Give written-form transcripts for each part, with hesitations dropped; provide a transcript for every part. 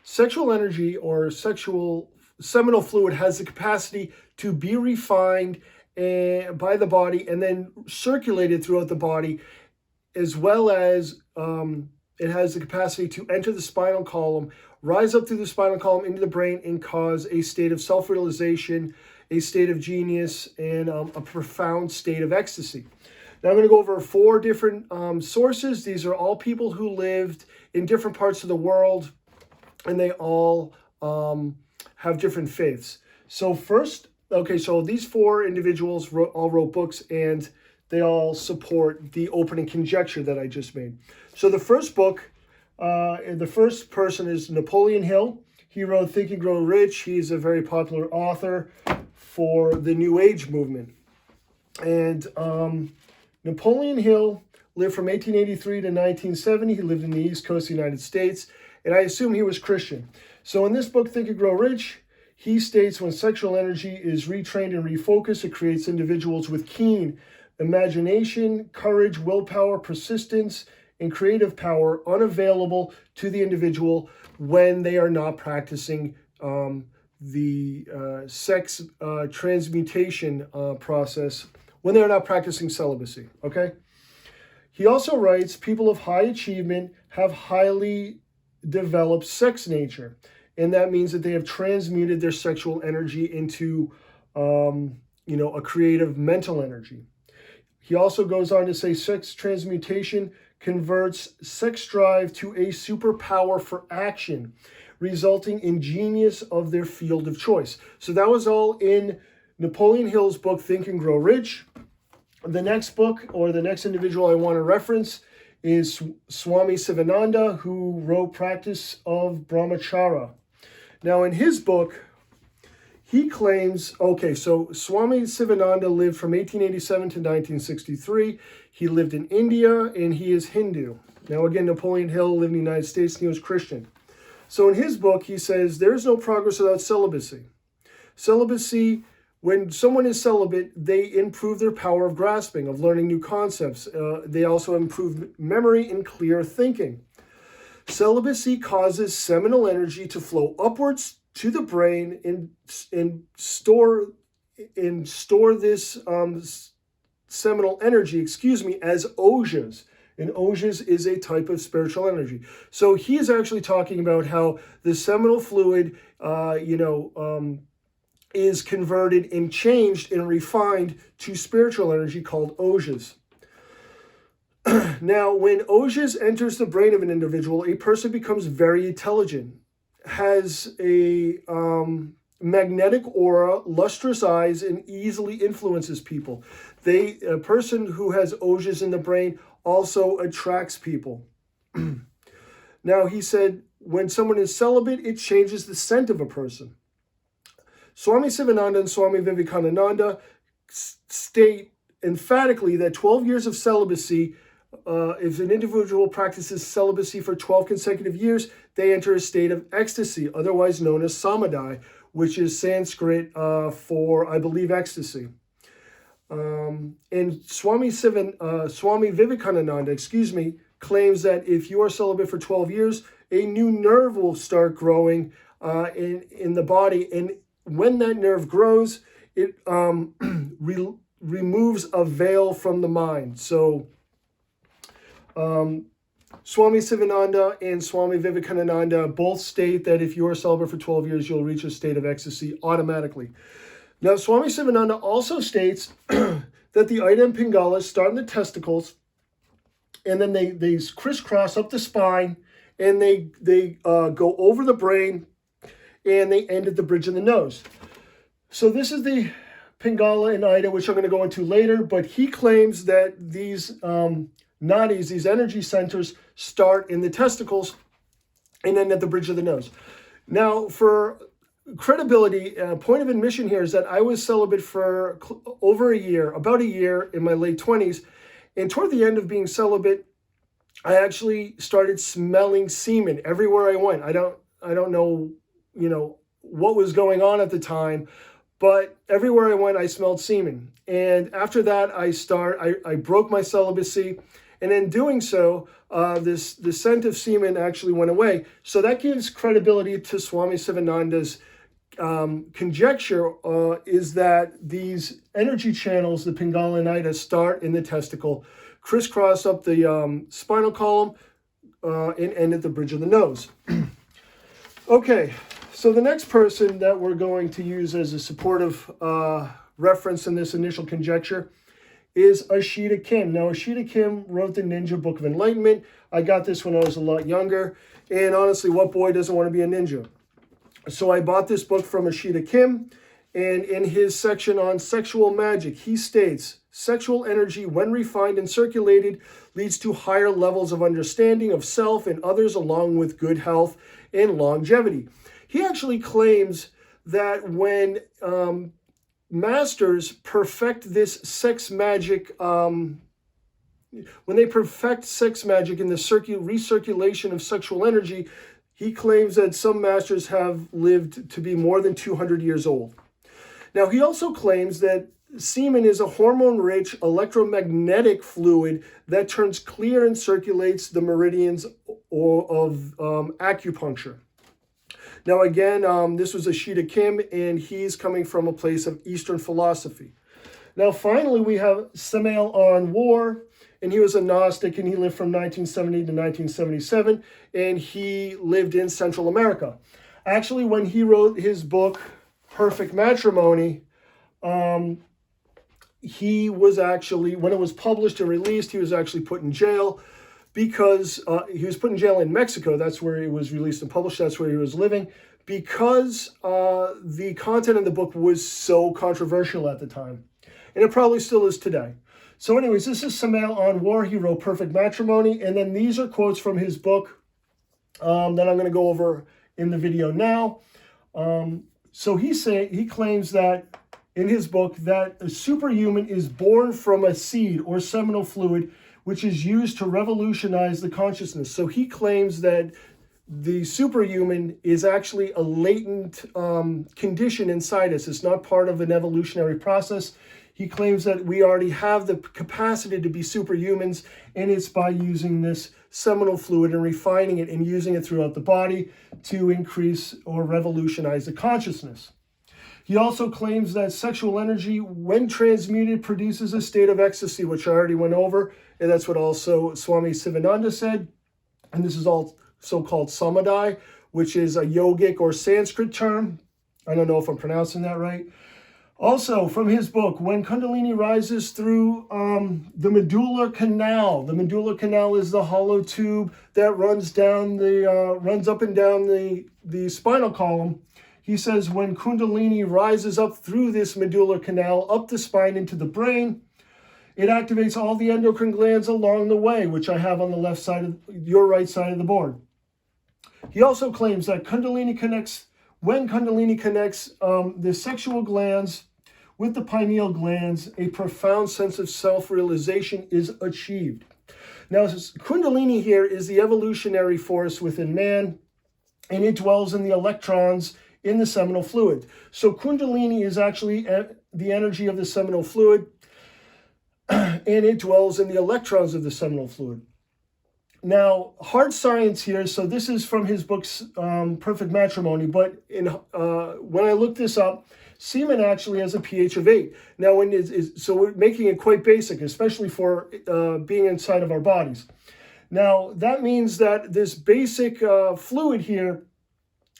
Sexual energy or sexual seminal fluid has the capacity to be refined by the body and then circulated throughout the body, as well as it has the capacity to enter the spinal column, rise up through the spinal column into the brain, and cause a state of self-realization, a state of genius, and a profound state of ecstasy. Now I'm going to go over 4 different sources. These are all people who lived in different parts of the world, and they all have different faiths. So first, okay, so these 4 individuals all wrote books, and they all support the opening conjecture that I just made. So the first book, the first person is Napoleon Hill. He wrote Think and Grow Rich. He's a very popular author for the New Age movement. And Napoleon Hill lived from 1883 to 1970. He lived in the East Coast of the United States, and I assume he was Christian. So in this book, Think and Grow Rich, he states when sexual energy is retrained and refocused, it creates individuals with keen imagination, courage, willpower, persistence, and creative power unavailable to the individual when they are not practicing the sex transmutation process, when they're not practicing celibacy, okay? He also writes, people of high achievement have highly developed sex nature, and that means that they have transmuted their sexual energy into, a creative mental energy. He also goes on to say sex transmutation converts sex drive to a superpower for action, resulting in genius of their field of choice. So that was all in Napoleon Hill's book, Think and Grow Rich. The next book, or the next individual I want to reference, is Swami Sivananda, who wrote Practice of Brahmacharya. Now in his book, he claims, okay, so Swami Sivananda lived from 1887 to 1963. He lived in India, and he is Hindu. Now again, Napoleon Hill lived in the United States, and he was Christian. So in his book, he says, there is no progress without celibacy. Celibacy, when someone is celibate, they improve their power of grasping, of learning new concepts. They also improve memory and clear thinking. Celibacy causes seminal energy to flow upwards to the brain and store this seminal energy, as ojas. And ojas is a type of spiritual energy. So he is actually talking about how the seminal fluid, is converted and changed and refined to spiritual energy called ojas. Now, when ojas enters the brain of an individual, a person becomes very intelligent, has a magnetic aura, lustrous eyes, and easily influences people. A person who has ojas in the brain also attracts people. Now, he said, when someone is celibate, it changes the scent of a person. Swami Sivananda and Swami Vivekananda state emphatically that 12 years of celibacy, if an individual practices celibacy for 12 consecutive years, they enter a state of ecstasy, otherwise known as samadhi, which is Sanskrit for, I believe, ecstasy. And Swami Vivekananda, claims that if you are celibate for 12 years, a new nerve will start growing in the body. And when that nerve grows, it removes a veil from the mind. So Swami Sivananda and Swami Vivekananda both state that if you are celibate for 12 years, you'll reach a state of ecstasy automatically. Now, Swami Sivananda also states that the Ida and Pingalas start in the testicles, and then they crisscross up the spine, and they go over the brain, and they end at the bridge of the nose. So this is the Pingala and Ida, which I'm going to go into later, but he claims that these nadis, these energy centers, start in the testicles and end at the bridge of the nose. Now, for credibility, point of admission here is that I was celibate for over a year, about a year in my late 20s, and toward the end of being celibate, I actually started smelling semen everywhere I went. I don't know, what was going on at the time, but everywhere I went, I smelled semen. And after that, I broke my celibacy, And in doing so, the scent of semen actually went away. So that gives credibility to Swami Sivananda's conjecture is that these energy channels, the Pingala Nida, start in the testicle, crisscross up the spinal column, and end at the bridge of the nose. Okay, so the next person that we're going to use as a supportive reference in this initial conjecture is Ashida Kim. Now, Ashida Kim wrote the Ninja Book of Enlightenment. I got this when I was a lot younger, and honestly, what boy doesn't want to be a ninja? So I bought this book from Ashida Kim, and in his section on sexual magic, he states, sexual energy, when refined and circulated, leads to higher levels of understanding of self and others, along with good health and longevity. He actually claims that when masters perfect this sex magic, when they perfect sex magic in the recirculation of sexual energy, he claims that some masters have lived to be more than 200 years old. Now, he also claims that semen is a hormone-rich electromagnetic fluid that turns clear and circulates the meridians of acupuncture. Now, again, this was Ashida Kim, and he's coming from a place of Eastern philosophy. Now, finally, we have Samael on Weor, and he was a Gnostic, and he lived from 1970 to 1977, and he lived in Central America. Actually, when he wrote his book, Perfect Matrimony, he was actually, when it was published and released, he was actually put in jail because he was put in jail in Mexico. That's where it was released and published. That's where he was living, because the content of the book was so controversial at the time. And it probably still is today. So anyways, this is Samael on Weor. He wrote Perfect Matrimony. And then these are quotes from his book that I'm going to go over in the video now. So he claims that in his book that a superhuman is born from a seed or seminal fluid, which is used to revolutionize the consciousness. So he claims that the superhuman is actually a latent condition inside us. It's not part of an evolutionary process. He claims that we already have the capacity to be superhumans, and it's by using this seminal fluid and refining it and using it throughout the body to increase or revolutionize the consciousness. He also claims that sexual energy, when transmuted, produces a state of ecstasy, which I already went over, and that's what also Swami Sivananda said. And this is also called samadhi, which is a yogic or Sanskrit term. I don't know if I'm pronouncing that right. Also, from his book, when Kundalini rises through the medullary canal. The medullary canal is the hollow tube that runs up and down the spinal column. He says when Kundalini rises up through this medullary canal, up the spine into the brain, it activates all the endocrine glands along the way, which I have on the left side of your right side of the board. He also claims that when Kundalini connects the sexual glands with the pineal glands, a profound sense of self-realization is achieved. Now, Kundalini here is the evolutionary force within man, and it dwells in the electrons in the seminal fluid. So Kundalini is actually the energy of the seminal fluid, and it dwells in the electrons of the seminal fluid. Now, hard science here, so this is from his book's Perfect Matrimony, but when I looked this up, semen actually has a pH of 8. Now, so we're making it quite basic, especially for being inside of our bodies. Now, that means that this basic fluid here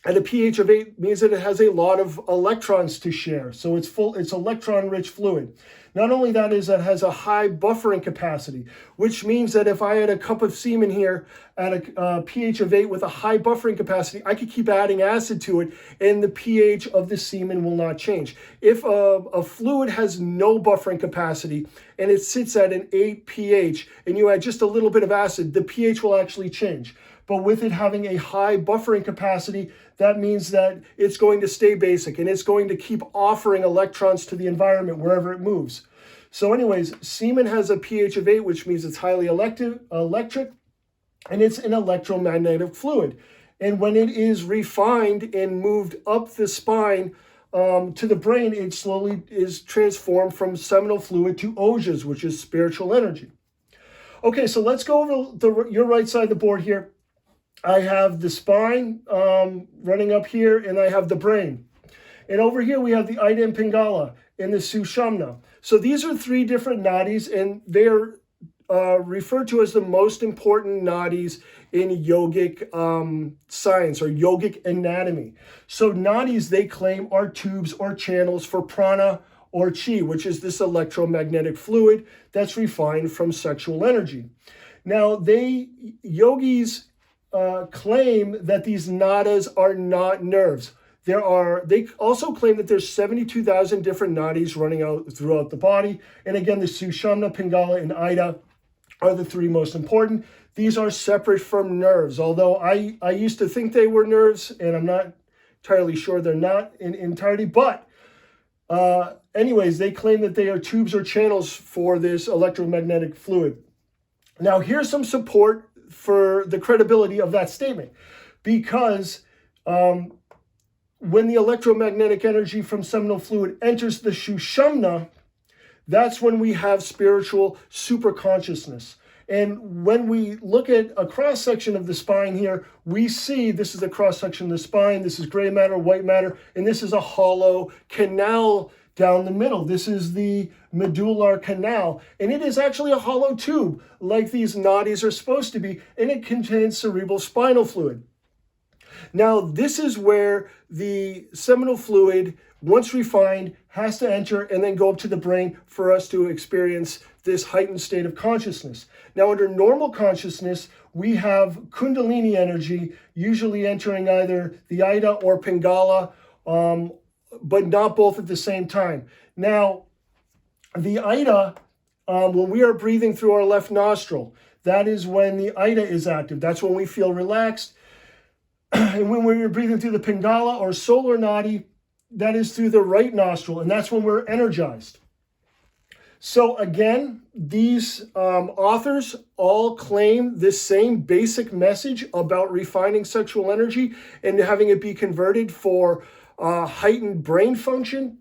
at a pH of 8 means that it has a lot of electrons to share. So it's electron-rich fluid. Not only that, is that it has a high buffering capacity, which means that if I had a cup of semen here at a pH of 8 with a high buffering capacity, I could keep adding acid to it, and the pH of the semen will not change. If a fluid has no buffering capacity and it sits at an 8 pH, and you add just a little bit of acid, the pH will actually change. But with it having a high buffering capacity, that means that it's going to stay basic, and it's going to keep offering electrons to the environment wherever it moves. So anyways, semen has a pH of 8, which means it's highly electric, and it's an electromagnetic fluid. And when it is refined and moved up the spine to the brain, it slowly is transformed from seminal fluid to ojas, which is spiritual energy. Okay, so let's go over your right side of the board here. I have the spine running up here, and I have the brain. And over here we have the Ida and Pingala and the Sushumna. So these are three different nadis, and they're referred to as the most important nadis in yogic science or yogic anatomy. So nadis, they claim, are tubes or channels for prana or chi, which is this electromagnetic fluid that's refined from sexual energy. Now, yogis claim that these nadas are not nerves. They also claim that there's 72,000 different nadis running out throughout the body. And again, the Sushumna, Pingala, and Ida are the three most important. These are separate from nerves, although I used to think they were nerves, and I'm not entirely sure they're not in entirety. But anyways, they claim that they are tubes or channels for this electromagnetic fluid. Now, here's some support for the credibility of that statement, because when the electromagnetic energy from seminal fluid enters the Sushumna, that's when we have spiritual superconsciousness. And when we look at a cross-section of the spine here, we see this is the cross-section of the spine, this is gray matter, white matter, and this is a hollow canal down the middle. This is the medullary canal, and it is actually a hollow tube, like these nadis are supposed to be, and it contains cerebral spinal fluid. Now, this is where the seminal fluid, once refined, has to enter and then go up to the brain for us to experience this heightened state of consciousness. Now, under normal consciousness, we have Kundalini energy usually entering either the Ida or Pingala, but not both at the same time. Now, the Ida, when we are breathing through our left nostril, that is when the Ida is active. That's when we feel relaxed. And when we're breathing through the Pingala or solar nadi, that is through the right nostril, and that's when we're energized. So again, these authors all claim this same basic message about refining sexual energy and having it be converted for heightened brain function.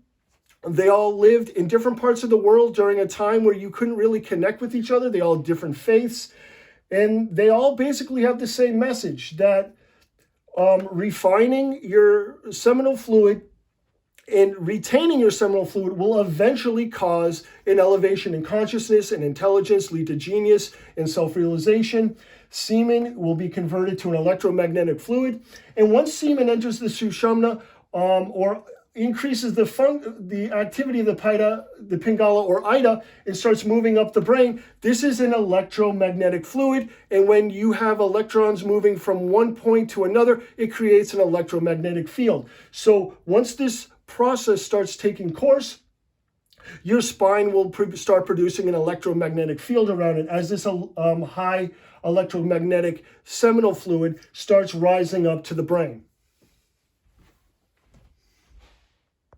They all lived in different parts of the world during a time where you couldn't really connect with each other. They all had different faiths, and they all basically have the same message that refining your seminal fluid and retaining your seminal fluid will eventually cause an elevation in consciousness and intelligence, lead to genius and self-realization. Semen will be converted to an electromagnetic fluid. And once semen enters the Sushumna or increases the activity of the Pingala or Ida, and starts moving up the brain, this is an electromagnetic fluid. And when you have electrons moving from one point to another, it creates an electromagnetic field. So once this process starts taking course, your spine will start producing an electromagnetic field around it as this high electromagnetic seminal fluid starts rising up to the brain.